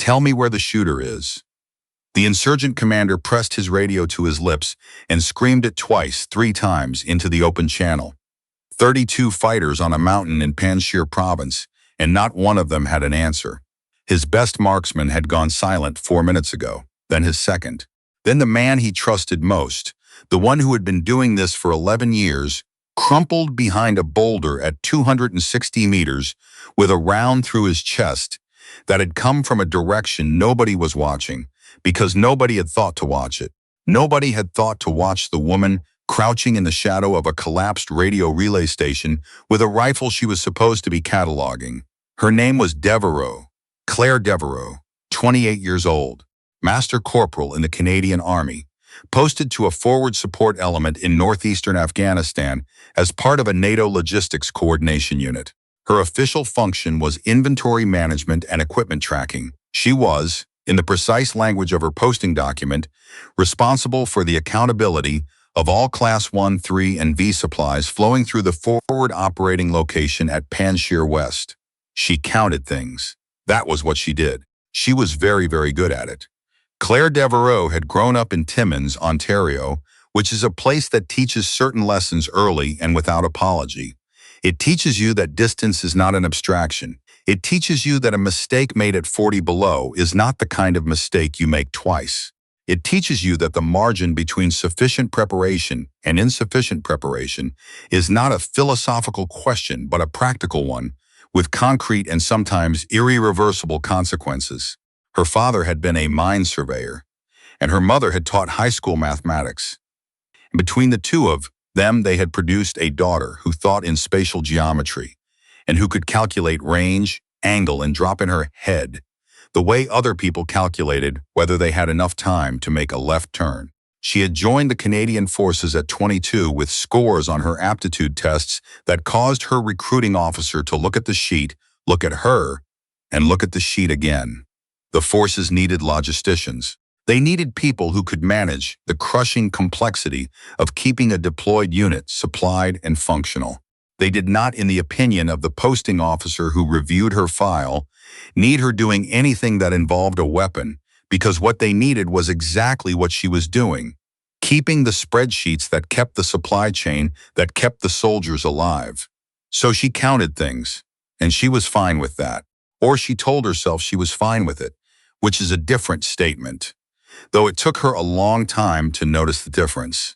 Tell me where the shooter is." The insurgent commander pressed his radio to his lips and screamed it twice, 3 times, into the open channel. 32 fighters on a mountain in Panjshir province, and not one of them had an answer. His best marksman had gone silent 4 minutes ago, then his second. Then the man he trusted most, the one who had been doing this for 11 years, crumpled behind a boulder at 260 meters with a round through his chest that had come from a direction nobody was watching, because nobody had thought to watch it. Nobody had thought to watch the woman crouching in the shadow of a collapsed radio relay station with a rifle she was supposed to be cataloging. Her name was Devereux, Clare Devereux, 28 years old, Master Corporal in the Canadian Army, posted to a forward support element in northeastern Afghanistan as part of a NATO logistics coordination unit. Her official function was inventory management and equipment tracking. She was, in the precise language of her posting document, responsible for the accountability of all Class 1, 3, and V supplies flowing through the forward operating location at Panjshir West. She counted things. That was what she did. She was very, very good at it. Clare Devereux had grown up in Timmins, Ontario, which is a place that teaches certain lessons early and without apology. It teaches you that distance is not an abstraction. It teaches you that a mistake made at 40 below is not the kind of mistake you make twice. It teaches you that the margin between sufficient preparation and insufficient preparation is not a philosophical question but a practical one, with concrete and sometimes irreversible consequences. Her father had been a mine surveyor, and her mother had taught high school mathematics. And between the two of them, they had produced a daughter who thought in spatial geometry and who could calculate range, angle, and drop in her head the way other people calculated whether they had enough time to make a left turn. She had joined the Canadian Forces at 22 with scores on her aptitude tests that caused her recruiting officer to look at the sheet, look at her, and look at the sheet again. The forces needed logisticians. They needed people who could manage the crushing complexity of keeping a deployed unit supplied and functional. They did not, in the opinion of the posting officer who reviewed her file, need her doing anything that involved a weapon, because what they needed was exactly what she was doing, keeping the spreadsheets that kept the supply chain, that kept the soldiers alive. So she counted things, and she was fine with that. Or she told herself she was fine with it, which is a different statement, though it took her a long time to notice the difference.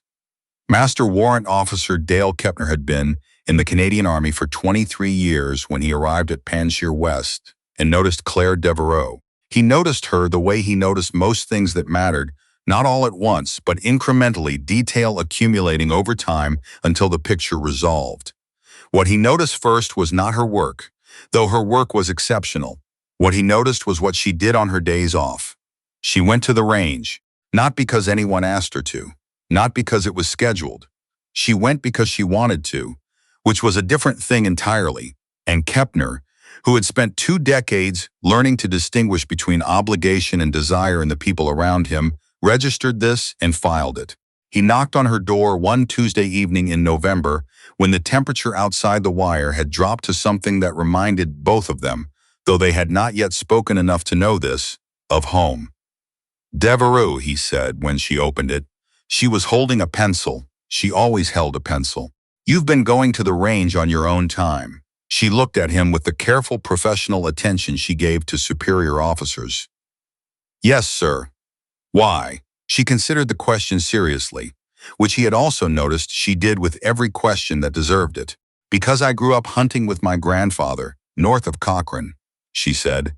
Master Warrant Officer Dale Kepner had been in the Canadian Army for 23 years when he arrived at Panjshir West and noticed Clare Devereux. He noticed her the way he noticed most things that mattered, not all at once, but incrementally, detail accumulating over time until the picture resolved. What he noticed first was not her work, though her work was exceptional. What he noticed was what she did on her days off. She went to the range, not because anyone asked her to, not because it was scheduled. She went because she wanted to, which was a different thing entirely. And Kepner, who had spent 2 decades learning to distinguish between obligation and desire in the people around him, registered this and filed it. He knocked on her door one Tuesday evening in November when the temperature outside the wire had dropped to something that reminded both of them, though they had not yet spoken enough to know this, of home. "Devereux," he said when she opened it. She was holding a pencil. She always held a pencil. "You've been going to the range on your own time." She looked at him with the careful professional attention she gave to superior officers. "Yes, sir." "Why?" She considered the question seriously, which he had also noticed she did with every question that deserved it. "Because I grew up hunting with my grandfather, north of Cochrane," she said,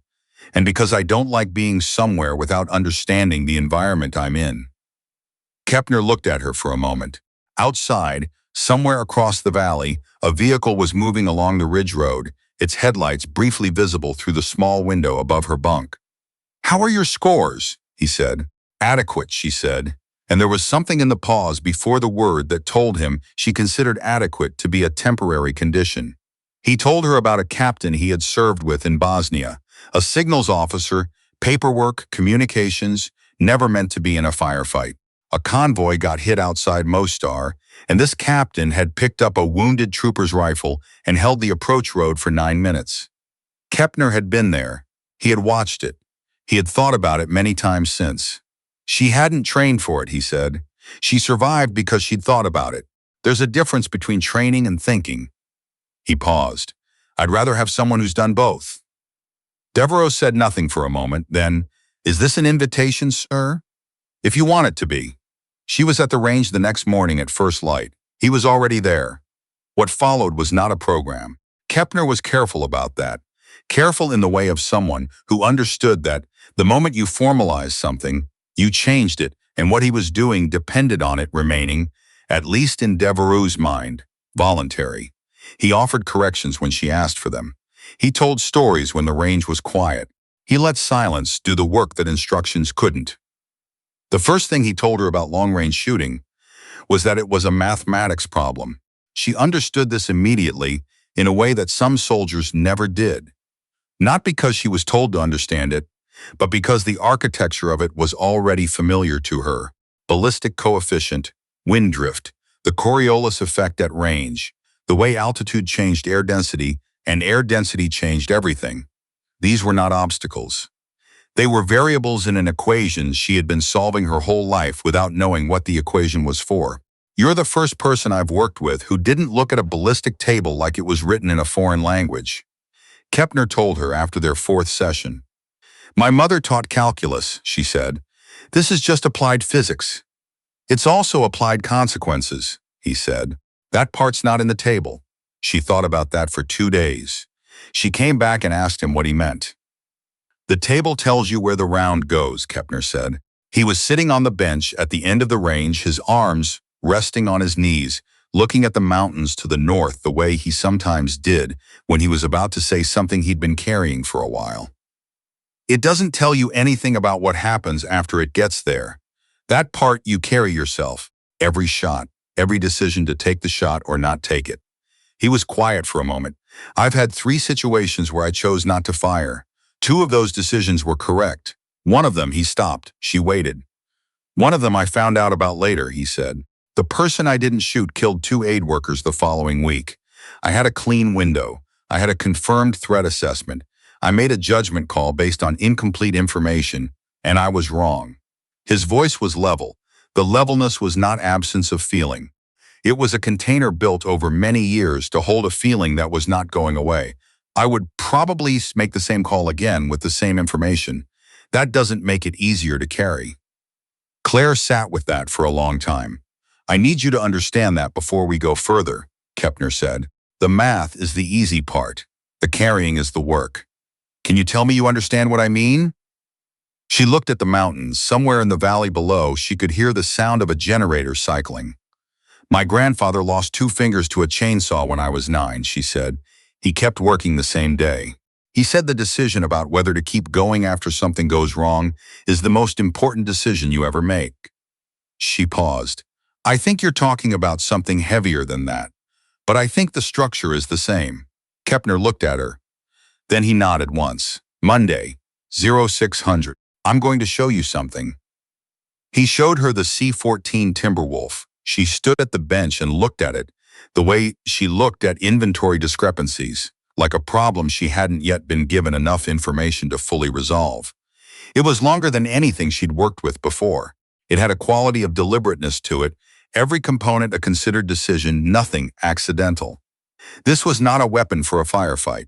"and because I don't like being somewhere without understanding the environment I'm in." Kepner looked at her for a moment. Outside, somewhere across the valley, a vehicle was moving along the ridge road, its headlights briefly visible through the small window above her bunk. "How are your scores?" he said. "Adequate," she said, and there was something in the pause before the word that told him she considered adequate to be a temporary condition. He told her about a captain he had served with in Bosnia, a signals officer, paperwork, communications, never meant to be in a firefight. A convoy got hit outside Mostar, and this captain had picked up a wounded trooper's rifle and held the approach road for 9 minutes. Kepner had been there. He had watched it. He had thought about it many times since. She hadn't trained for it, he said. She survived because she'd thought about it. There's a difference between training and thinking. He paused. I'd rather have someone who's done both. Devereux said nothing for a moment, then, Is this an invitation, sir? If you want it to be. She was at the range the next morning at first light. He was already there. What followed was not a program. Kepner was careful about that. Careful in the way of someone who understood that the moment you formalized something, you changed it, and what he was doing depended on it remaining, at least in Devereux's mind, voluntary. He offered corrections when she asked for them. He told stories when the range was quiet. He let silence do the work that instructions couldn't. The first thing he told her about long-range shooting was that it was a mathematics problem. She understood this immediately in a way that some soldiers never did. Not because she was told to understand it, but because the architecture of it was already familiar to her. Ballistic coefficient, wind drift, the Coriolis effect at range, the way altitude changed air density and air density changed everything. These were not obstacles. They were variables in an equation she had been solving her whole life without knowing what the equation was for. You're the first person I've worked with who didn't look at a ballistic table like it was written in a foreign language. Kepner told her after their fourth session. My mother taught calculus, she said. This is just applied physics. It's also applied consequences, he said. That part's not in the table. She thought about that for 2 days. She came back and asked him what he meant. The table tells you where the round goes, Kepner said. He was sitting on the bench at the end of the range, his arms resting on his knees, looking at the mountains to the north the way he sometimes did when he was about to say something he'd been carrying for a while. It doesn't tell you anything about what happens after it gets there. That part you carry yourself, every shot, every decision to take the shot or not take it. He was quiet for a moment. I've had 3 situations where I chose not to fire. 2 of those decisions were correct. One of them, he stopped. She waited. One of them I found out about later, he said. The person I didn't shoot killed 2 aid workers the following week. I had a clean window. I had a confirmed threat assessment. I made a judgment call based on incomplete information, and I was wrong. His voice was level. The levelness was not absence of feeling. It was a container built over many years to hold a feeling that was not going away. I would probably make the same call again with the same information. That doesn't make it easier to carry. Claire sat with that for a long time. I need you to understand that before we go further, Kepner said. The math is the easy part. The carrying is the work. Can you tell me you understand what I mean? She looked at the mountains. Somewhere in the valley below, she could hear the sound of a generator cycling. My grandfather lost 2 fingers to a chainsaw when I was 9, she said. He kept working the same day. He said the decision about whether to keep going after something goes wrong is the most important decision you ever make. She paused. I think you're talking about something heavier than that, but I think the structure is the same. Kepner looked at her. Then he nodded once. Monday, 0600. I'm going to show you something. He showed her the C-14 Timberwolf. She stood at the bench and looked at it, the way she looked at inventory discrepancies, like a problem she hadn't yet been given enough information to fully resolve. It was longer than anything she'd worked with before. It had a quality of deliberateness to it, every component a considered decision, nothing accidental. This was not a weapon for a firefight.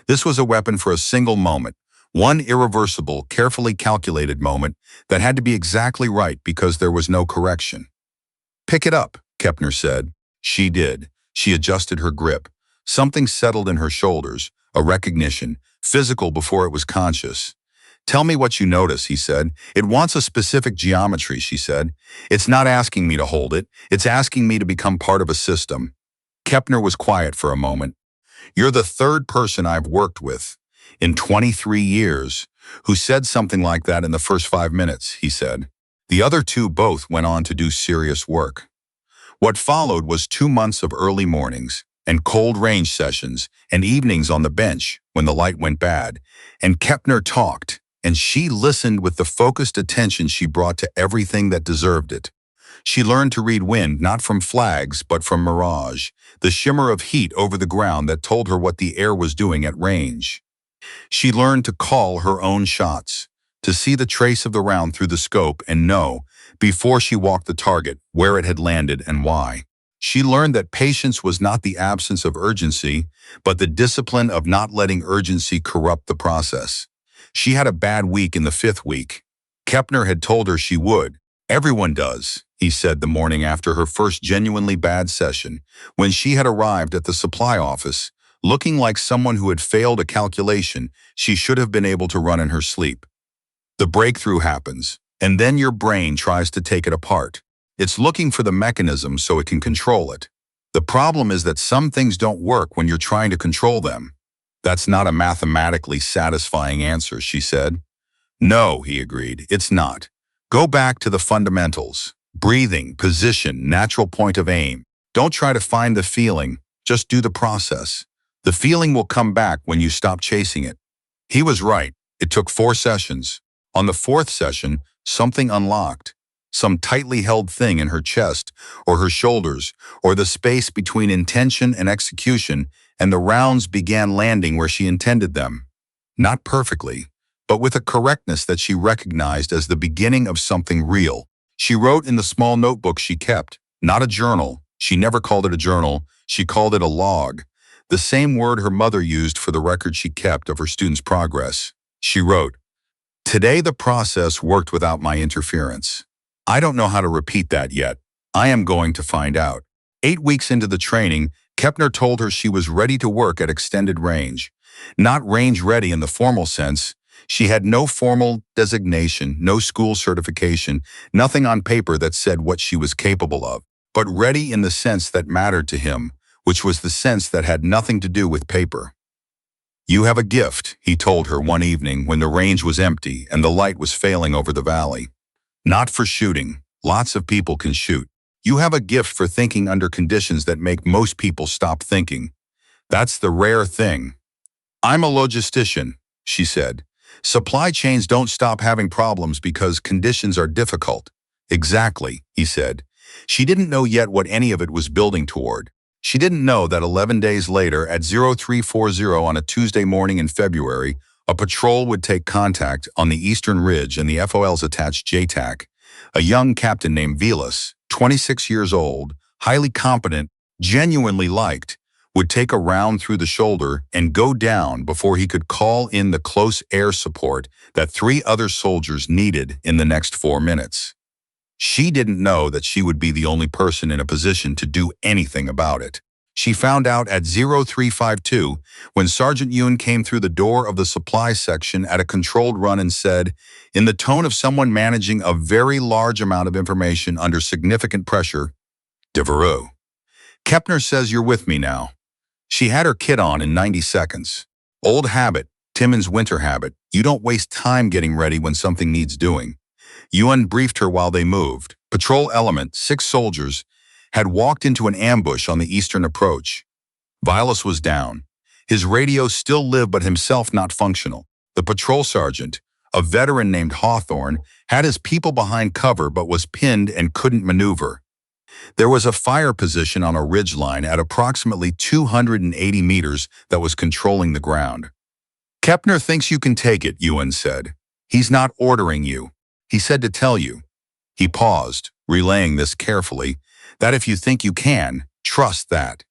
This was a weapon for a single moment, one irreversible, carefully calculated moment that had to be exactly right because there was no correction. Pick it up, Kepner said. She did. She adjusted her grip. Something settled in her shoulders, a recognition, physical before it was conscious. Tell me what you notice, he said. It wants a specific geometry, she said. It's not asking me to hold it. It's asking me to become part of a system. Kepner was quiet for a moment. You're the 3rd person I've worked with in 23 years who said something like that in the first 5 minutes, he said. The other 2 both went on to do serious work. What followed was 2 months of early mornings and cold range sessions and evenings on the bench when the light went bad, and Kepner talked, and she listened with the focused attention she brought to everything that deserved it. She learned to read wind not from flags but from mirage, the shimmer of heat over the ground that told her what the air was doing at range. She learned to call her own shots, to see the trace of the round through the scope and know, before she walked the target, where it had landed and why. She learned that patience was not the absence of urgency, but the discipline of not letting urgency corrupt the process. She had a bad week in the 5th week. Kepner had told her she would. "Everyone does," he said the morning after her first genuinely bad session, when she had arrived at the supply office, looking like someone who had failed a calculation she should have been able to run in her sleep. The breakthrough happens, and then your brain tries to take it apart. It's looking for the mechanism so it can control it. The problem is that some things don't work when you're trying to control them. "That's not a mathematically satisfying answer," she said. "No," he agreed, "it's not. Go back to the fundamentals. Breathing, position, natural point of aim. Don't try to find the feeling, just do the process. The feeling will come back when you stop chasing it." He was right. It took 4 sessions. On the 4th session, something unlocked. Some tightly held thing in her chest, or her shoulders, or the space between intention and execution, and the rounds began landing where she intended them. Not perfectly, but with a correctness that she recognized as the beginning of something real. She wrote in the small notebook she kept, not a journal. She never called it a journal. She called it a log, the same word her mother used for the record she kept of her students' progress. She wrote, "Today the process worked without my interference. I don't know how to repeat that yet. I am going to find out." 8 weeks into the training, Kepner told her she was ready to work at extended range. Not range ready in the formal sense. She had no formal designation, no school certification, nothing on paper that said what she was capable of, but ready in the sense that mattered to him, which was the sense that had nothing to do with paper. "You have a gift," he told her one evening when the range was empty and the light was failing over the valley. "Not for shooting. Lots of people can shoot. You have a gift for thinking under conditions that make most people stop thinking. That's the rare thing." "I'm a logistician," she said. "Supply chains don't stop having problems because conditions are difficult." "Exactly," he said. She didn't know yet what any of it was building toward. She didn't know that 11 days later, at 0340 on a Tuesday morning in February, a patrol would take contact on the eastern ridge and the FOL's attached JTAC. A young captain named Vilas, 26 years old, highly competent, genuinely liked, would take a round through the shoulder and go down before he could call in the close air support that 3 other soldiers needed in the next 4 minutes. She didn't know that she would be the only person in a position to do anything about it. She found out at 0352 when Sergeant Ewan came through the door of the supply section at a controlled run and said, in the tone of someone managing a very large amount of information under significant pressure, "Devereux, Kepner says you're with me now." She had her kit on in 90 seconds. Old habit, Timmins' winter habit, you don't waste time getting ready when something needs doing. Ewan briefed her while they moved. Patrol element, 6 soldiers, had walked into an ambush on the eastern approach. Vilas was down. His radio still lived but himself not functional. The patrol sergeant, a veteran named Hawthorne, had his people behind cover but was pinned and couldn't maneuver. There was a fire position on a ridgeline at approximately 280 meters that was controlling the ground. "Kepner thinks you can take it," Ewan said. "He's not ordering you. He said to tell you." He paused, relaying this carefully, that if you think you can, trust that.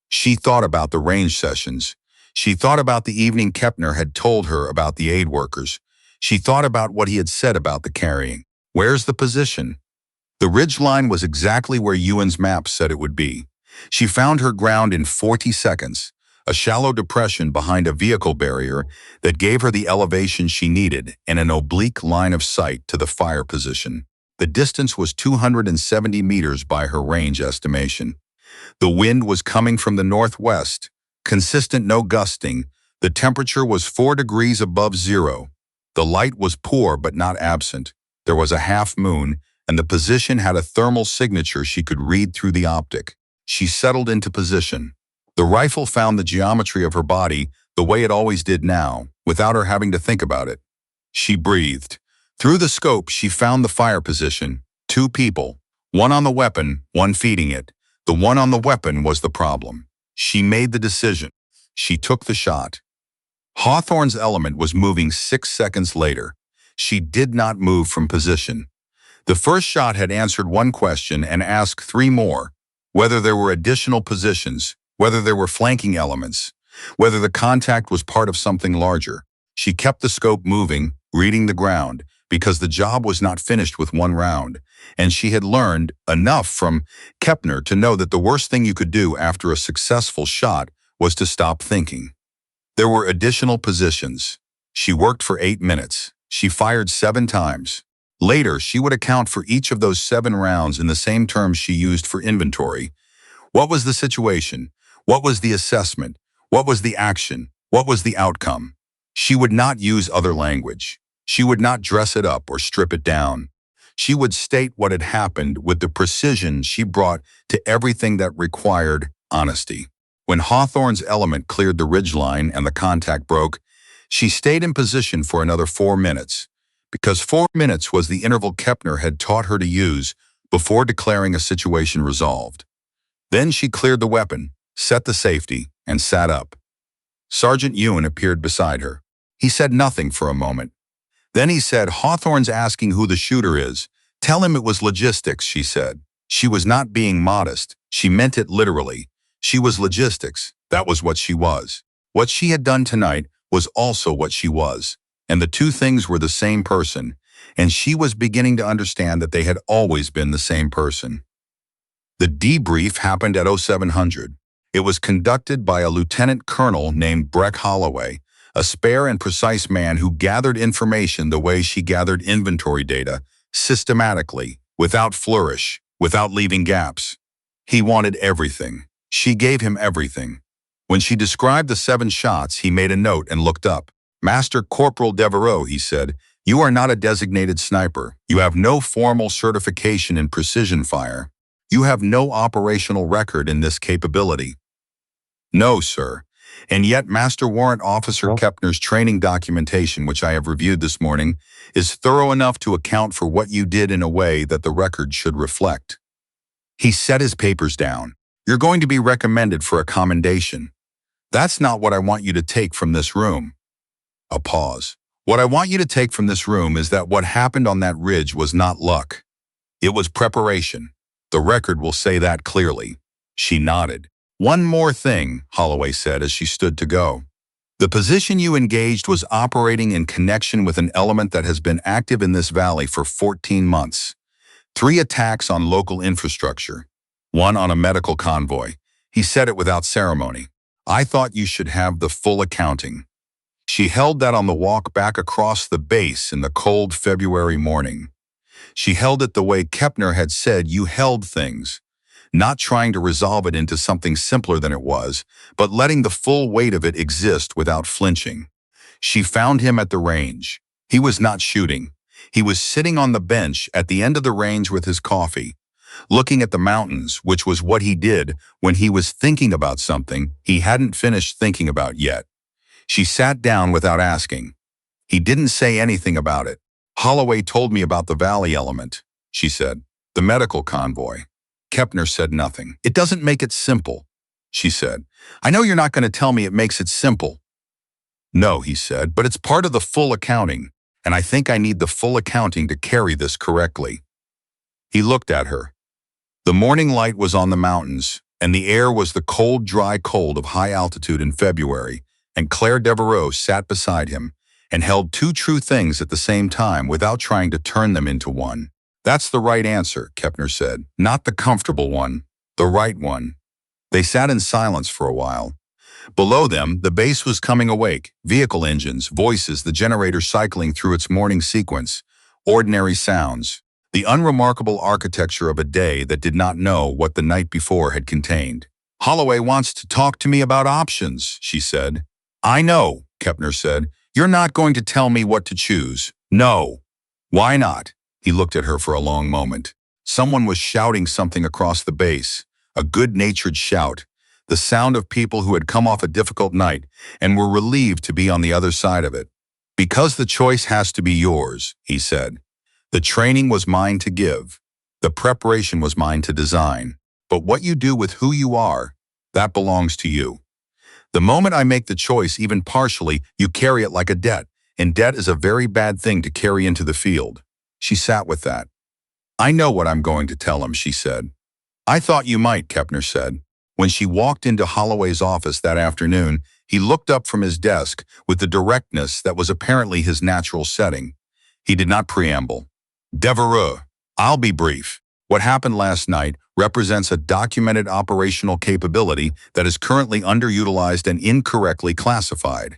She thought about the range sessions. She thought about the evening Kepner had told her about the aid workers. She thought about what he had said about the carrying. Where's the position? The ridge line was exactly where Ewan's map said it would be. She found her ground in 40 seconds, a shallow depression behind a vehicle barrier that gave her the elevation she needed and an oblique line of sight to the fire position. The distance was 270 meters by her range estimation. The wind was coming from the northwest, consistent, no gusting. The temperature was 4 degrees above zero. The light was poor but not absent. There was a half moon, and the position had a thermal signature she could read through the optic. She settled into position. The rifle found the geometry of her body the way it always did now, without her having to think about it. She breathed. Through the scope, she found the fire position. 2 people, one on the weapon, one feeding it. The one on the weapon was the problem. She made the decision. She took the shot. Hawthorne's element was moving 6 seconds later. She did not move from position. The first shot had answered one question and asked three more: whether there were additional positions, whether there were flanking elements, whether the contact was part of something larger. She kept the scope moving, reading the ground, because the job was not finished with one round, and she had learned enough from Kepner to know that the worst thing you could do after a successful shot was to stop thinking. There were additional positions. She worked for 8 minutes. She fired 7 times. Later, she would account for each of those 7 rounds in the same terms she used for inventory. What was the situation? What was the assessment? What was the action? What was the outcome? She would not use other language. She would not dress it up or strip it down. She would state what had happened with the precision she brought to everything that required honesty. When Hawthorne's element cleared the ridgeline and the contact broke, she stayed in position for another 4 minutes, because 4 minutes was the interval Kepner had taught her to use before declaring a situation resolved. Then she cleared the weapon, set the safety, and sat up. Sergeant Ewan appeared beside her. He said nothing for a moment. Then he said, "Hawthorne's asking who the shooter is. Tell him it was logistics," she said. She was not being modest. She meant it literally. She was logistics. That was what she was. What she had done tonight was also what she was, and the two things were the same person, and she was beginning to understand that they had always been the same person. The debrief happened at 0700. It was conducted by a lieutenant colonel named Breck Holloway, a spare and precise man who gathered information the way she gathered inventory data, systematically, without flourish, without leaving gaps. He wanted everything. She gave him everything. When she described the 7 shots, he made a note and looked up. "Master Corporal Devereux," he said, "you are not a designated sniper. You have no formal certification in precision fire. You have no operational record in this capability." "No, sir. And yet Master Warrant Officer Kepner's training documentation, which I have reviewed this morning, is thorough enough to account for what you did in a way that the record should reflect." He set his papers down. "You're going to be recommended for a commendation. That's not what I want you to take from this room." A pause. "What I want you to take from this room is that what happened on that ridge was not luck. It was preparation. The record will say that clearly." She nodded. "One more thing," Holloway said as she stood to go. "The position you engaged was operating in connection with an element that has been active in this valley for 14 months. 3 attacks on local infrastructure. 1 on a medical convoy." He said it without ceremony. "I thought you should have the full accounting." She held that on the walk back across the base in the cold February morning. She held it the way Kepner had said you held things, not trying to resolve it into something simpler than it was, but letting the full weight of it exist without flinching. She found him at the range. He was not shooting. He was sitting on the bench at the end of the range with his coffee, looking at the mountains, which was what he did when he was thinking about something he hadn't finished thinking about yet. She sat down without asking. He didn't say anything about it. "Holloway told me about the valley element," she said. "The medical convoy." Kepner said nothing. "It doesn't make it simple," she said. "I know you're not going to tell me it makes it simple." "No," he said, "but it's part of the full accounting, and I think I need the full accounting to carry this correctly." He looked at her. The morning light was on the mountains, and the air was the cold, dry cold of high altitude in February, and Clare Devereux sat beside him and held 2 true things at the same time without trying to turn them into one. "That's the right answer," Kepner said. "Not the comfortable one, the right one." They sat in silence for a while. Below them, the base was coming awake, vehicle engines, voices, the generator cycling through its morning sequence, ordinary sounds, the unremarkable architecture of a day that did not know what the night before had contained. "Holloway wants to talk to me about options," she said. "I know," Kepner said. "You're not going to tell me what to choose." "No." "Why not?" He looked at her for a long moment. Someone was shouting something across the base, a good-natured shout, the sound of people who had come off a difficult night and were relieved to be on the other side of it. "Because the choice has to be yours," he said. "The training was mine to give. The preparation was mine to design. But what you do with who you are, that belongs to you. The moment I make the choice, even partially, you carry it like a debt, and debt is a very bad thing to carry into the field. She sat with that. I know what I'm going to tell him, she said. I thought you might, Kepner said. When she walked into Holloway's office that afternoon, he looked up from his desk with the directness that was apparently his natural setting. He did not preamble. Devereux, I'll be brief. What happened last night represents a documented operational capability that is currently underutilized and incorrectly classified.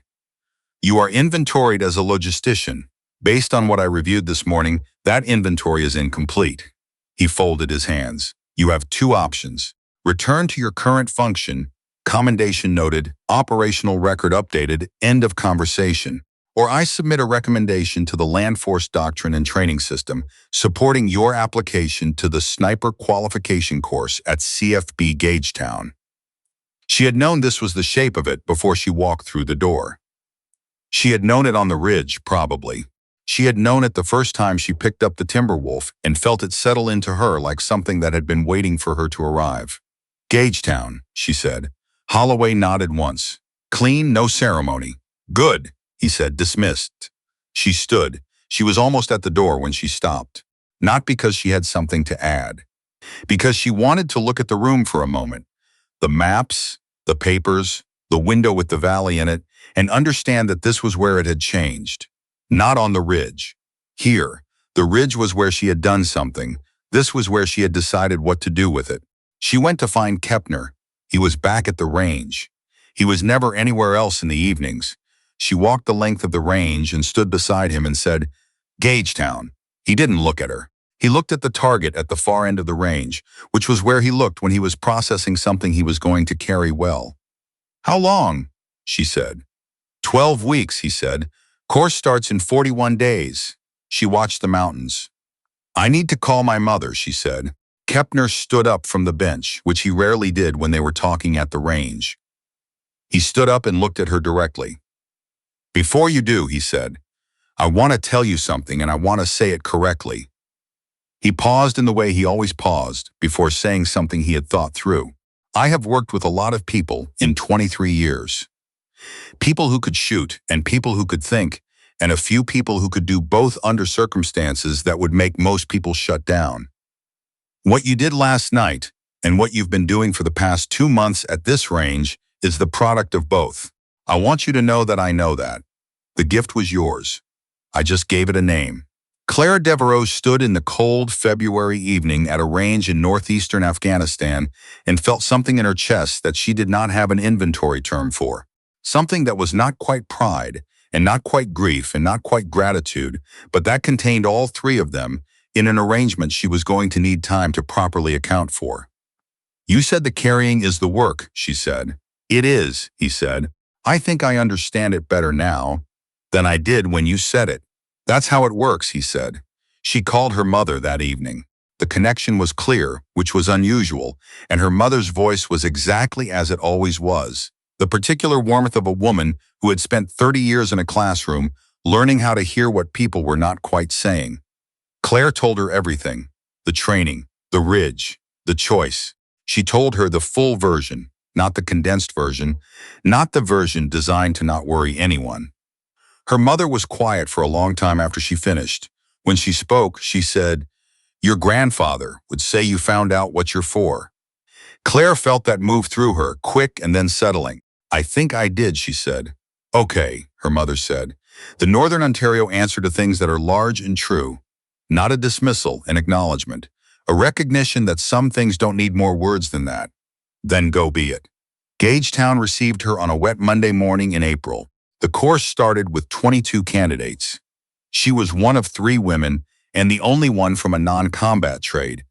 You are inventoried as a logistician. Based on what I reviewed this morning, that inventory is incomplete. He folded his hands. You have two options. Return to your current function, commendation noted, operational record updated, end of conversation. Or I submit a recommendation to the Land Force Doctrine and Training System supporting your application to the Sniper Qualification Course at CFB Gagetown. She had known this was the shape of it before she walked through the door. She had known it on the ridge, probably. She had known it the first time she picked up the Timberwolf and felt it settle into her like something that had been waiting for her to arrive. Gagetown, she said. Holloway nodded once. Clean, no ceremony. Good, he said, dismissed. She stood. She was almost at the door when she stopped. Not because she had something to add. Because she wanted to look at the room for a moment. The maps, the papers, the window with the valley in it, and understand that this was where it had changed. Not on the ridge. Here, the ridge was where she had done something. This was where she had decided what to do with it. She went to find Kepner. He was back at the range. He was never anywhere else in the evenings. She walked the length of the range and stood beside him and said, Gagetown. He didn't look at her. He looked at the target at the far end of the range, which was where he looked when he was processing something he was going to carry well. How long? She said. 12 weeks, he said. Course starts in 41 days. She watched the mountains. I need to call my mother, she said. Kepner stood up from the bench, which he rarely did when they were talking at the range. He stood up and looked at her directly. Before you do, he said, I want to tell you something and I want to say it correctly. He paused in the way he always paused before saying something he had thought through. I have worked with a lot of people in 23 years. People who could shoot and people who could think, and a few people who could do both under circumstances that would make most people shut down. What you did last night and what you've been doing for the past 2 months at this range is the product of both. I want you to know that I know that. The gift was yours. I just gave it a name. Clare Devereux stood in the cold February evening at a range in northeastern Afghanistan and felt something in her chest that she did not have an inventory term for. Something that was not quite pride, and not quite grief, and not quite gratitude, but that contained all three of them in an arrangement she was going to need time to properly account for. You said the carrying is the work, she said. It is, he said. I think I understand it better now than I did when you said it. That's how it works, he said. She called her mother that evening. The connection was clear, which was unusual, and her mother's voice was exactly as it always was. The particular warmth of a woman who had spent 30 years in a classroom learning how to hear what people were not quite saying. Claire told her everything. The training, the ridge, the choice. She told her the full version, not the condensed version, not the version designed to not worry anyone. Her mother was quiet for a long time after she finished. When she spoke, she said, Your grandfather would say you found out what you're for. Claire felt that move through her, quick and then settling. I think I did, she said. Okay, her mother said. The Northern Ontario answer to things that are large and true. Not a dismissal, an acknowledgement. A recognition that some things don't need more words than that. Then go be it. Gagetown received her on a wet Monday morning in April. The course started with 22 candidates. She was one of 3 women and the only one from a non-combat trade,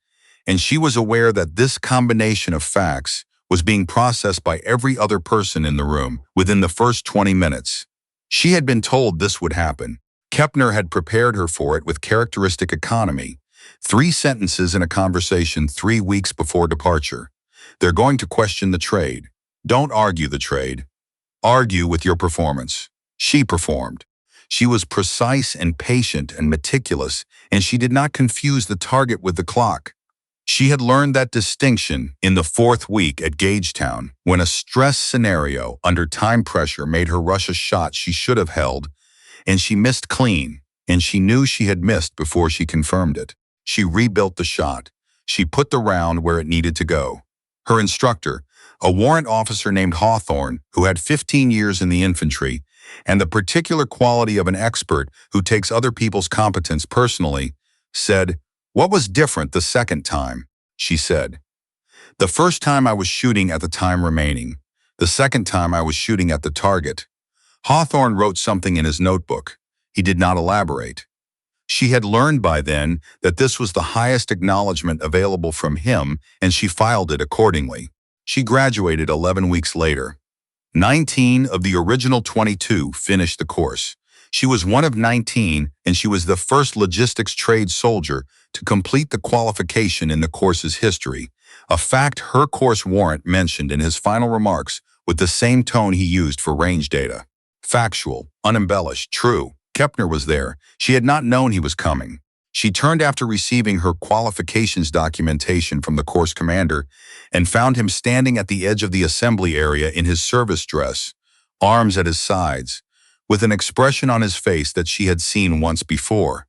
and she was aware that this combination of facts was being processed by every other person in the room within the first 20 minutes. She had been told this would happen. Kepner had prepared her for it with characteristic economy. 3 sentences in a conversation 3 weeks before departure. They're going to question the trade. Don't argue the trade. Argue with your performance. She performed. She was precise and patient and meticulous, and she did not confuse the target with the clock. She had learned that distinction in the 4th week at Gagetown, when a stress scenario under time pressure made her rush a shot she should have held, and she missed clean, and she knew she had missed before she confirmed it. She rebuilt the shot. She put the round where it needed to go. Her instructor, a warrant officer named Hawthorne, who had 15 years in the infantry, and the particular quality of an expert who takes other people's competence personally, said, "What was different the second time?" She said, "The first time I was shooting at the time remaining. The second time I was shooting at the target." Hawthorne wrote something in his notebook. He did not elaborate. She had learned by then that this was the highest acknowledgement available from him, and she filed it accordingly. She graduated 11 weeks later. 19 of the original 22 finished the course. She was one of 19, and she was the first logistics trade soldier to complete the qualification in the course's history, a fact her course warrant mentioned in his final remarks with the same tone he used for range data. Factual, unembellished, true. Kepner was there. She had not known he was coming. She turned after receiving her qualifications documentation from the course commander and found him standing at the edge of the assembly area in his service dress, arms at his sides, with an expression on his face that she had seen once before,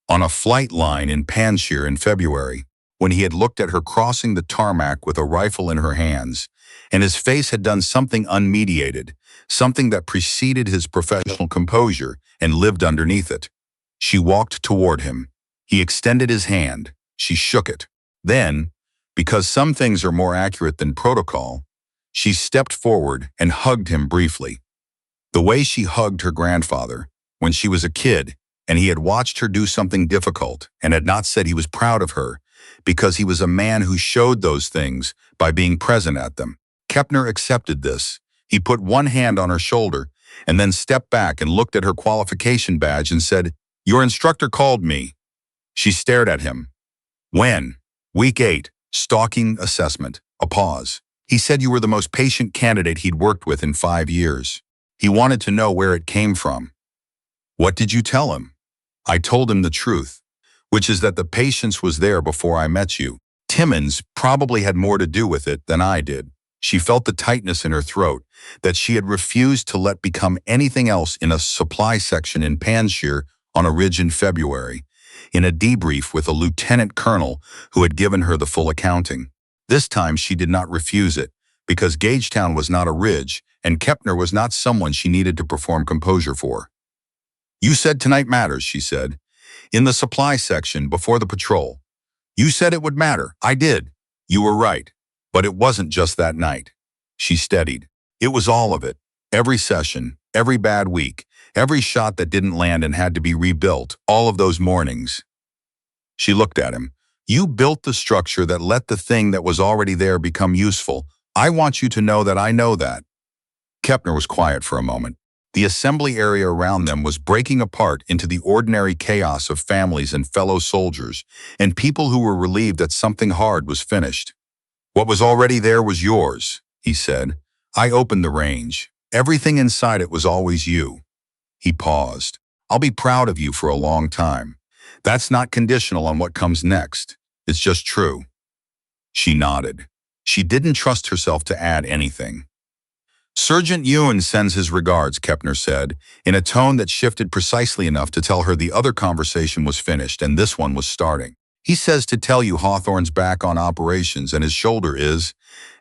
on a flight line in Panjshir in February, when he had looked at her crossing the tarmac with a rifle in her hands, and his face had done something unmediated, something that preceded his professional composure and lived underneath it. She walked toward him. He extended his hand. She shook it. Then, because some things are more accurate than protocol, she stepped forward and hugged him briefly. The way she hugged her grandfather when she was a kid, and he had watched her do something difficult and had not said he was proud of her because he was a man who showed those things by being present at them. Kepner accepted this. He put one hand on her shoulder and then stepped back and looked at her qualification badge and said, "Your instructor called me." She stared at him. "When?" "Week 8, stalking assessment." A pause. "He said you were the most patient candidate he'd worked with in 5 years. He wanted to know where it came from." "What did you tell him?" "I told him the truth, which is that the patience was there before I met you. Timmons probably had more to do with it than I did." She felt the tightness in her throat that she had refused to let become anything else in a supply section in Panjshir on a ridge in February, in a debrief with a lieutenant colonel who had given her the full accounting. This time she did not refuse it, because Gagetown was not a ridge, and Kepner was not someone she needed to perform composure for. "You said tonight matters," she said, "in the supply section before the patrol. You said it would matter. I did. You were right. But it wasn't just that night." She steadied. "It was all of it. Every session, every bad week, every shot that didn't land and had to be rebuilt, all of those mornings." She looked at him. "You built the structure that let the thing that was already there become useful. I want you to know that I know that." Kepner was quiet for a moment. The assembly area around them was breaking apart into the ordinary chaos of families and fellow soldiers, and people who were relieved that something hard was finished. "What was already there was yours," he said. "I opened the range. Everything inside it was always you." He paused. "I'll be proud of you for a long time. That's not conditional on what comes next. It's just true." She nodded. She didn't trust herself to add anything. "Sergeant Ewan sends his regards," Kepner said, in a tone that shifted precisely enough to tell her the other conversation was finished and this one was starting. "He says to tell you Hawthorne's back on operations and his shoulder is,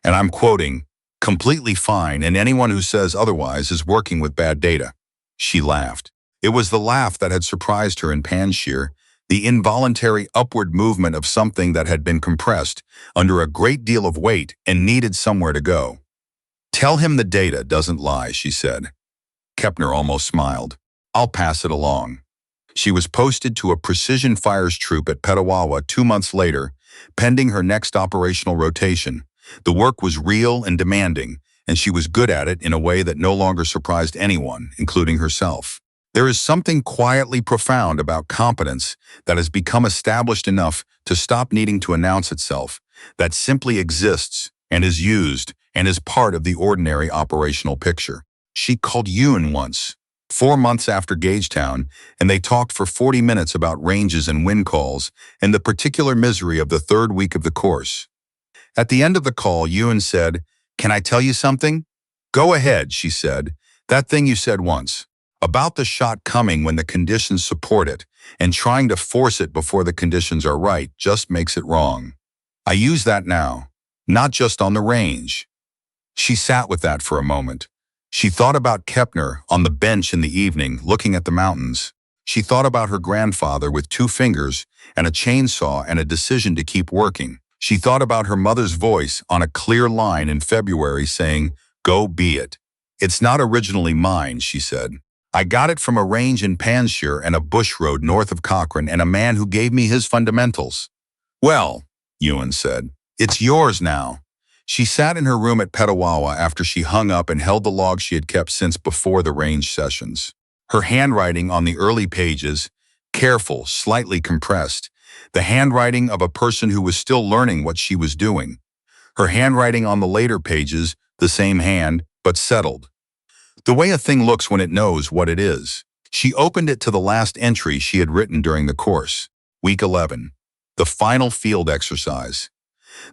and I'm quoting, completely fine, and anyone who says otherwise is working with bad data." She laughed. It was the laugh that had surprised her in Panjshir, the involuntary upward movement of something that had been compressed under a great deal of weight and needed somewhere to go. "Tell him the data doesn't lie," she said. Kepner almost smiled. "I'll pass it along." She was posted to a precision fires troop at Petawawa 2 months later, pending her next operational rotation. The work was real and demanding, and she was good at it in a way that no longer surprised anyone, including herself. There is something quietly profound about competence that has become established enough to stop needing to announce itself, that simply exists and is used and is part of the ordinary operational picture. She called Ewan once, 4 months after Gagetown, and they talked for 40 minutes about ranges and wind calls and the particular misery of the 3rd week of the course. At the end of the call, Ewan said, "Can I tell you something?" "Go ahead," she said. "That thing you said once." about the shot coming when the conditions support it, and trying to force it before the conditions are right just makes it wrong. I use that now, not just on the range. She sat with that for a moment. She thought about Kepner on the bench in the evening, looking at the mountains. She thought about her grandfather with 2 fingers and a chainsaw and a decision to keep working. She thought about her mother's voice on a clear line in February saying, "Go be it." "It's not originally mine," she said. "I got it from a range in Panshire and a bush road north of Cochrane and a man who gave me his fundamentals." "Well," Ewan said, "it's yours now." She sat in her room at Petawawa after she hung up and held the log she had kept since before the range sessions. Her handwriting on the early pages, careful, slightly compressed, the handwriting of a person who was still learning what she was doing. Her handwriting on the later pages, the same hand, but settled. The way a thing looks when it knows what it is. She opened it to the last entry she had written during the course, week 11, the final field exercise.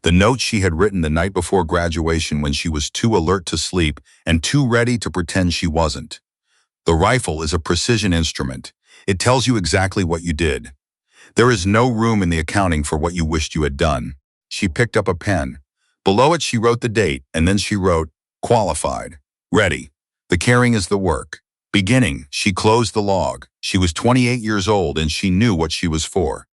The note she had written the night before graduation when she was too alert to sleep and too ready to pretend she wasn't. The rifle is a precision instrument. It tells you exactly what you did. There is no room in the accounting for what you wished you had done. She picked up a pen. Below it she wrote the date, and then she wrote, "Qualified. Ready. The caring is the work." Beginning, she closed the log. She was 28 years old and she knew what she was for.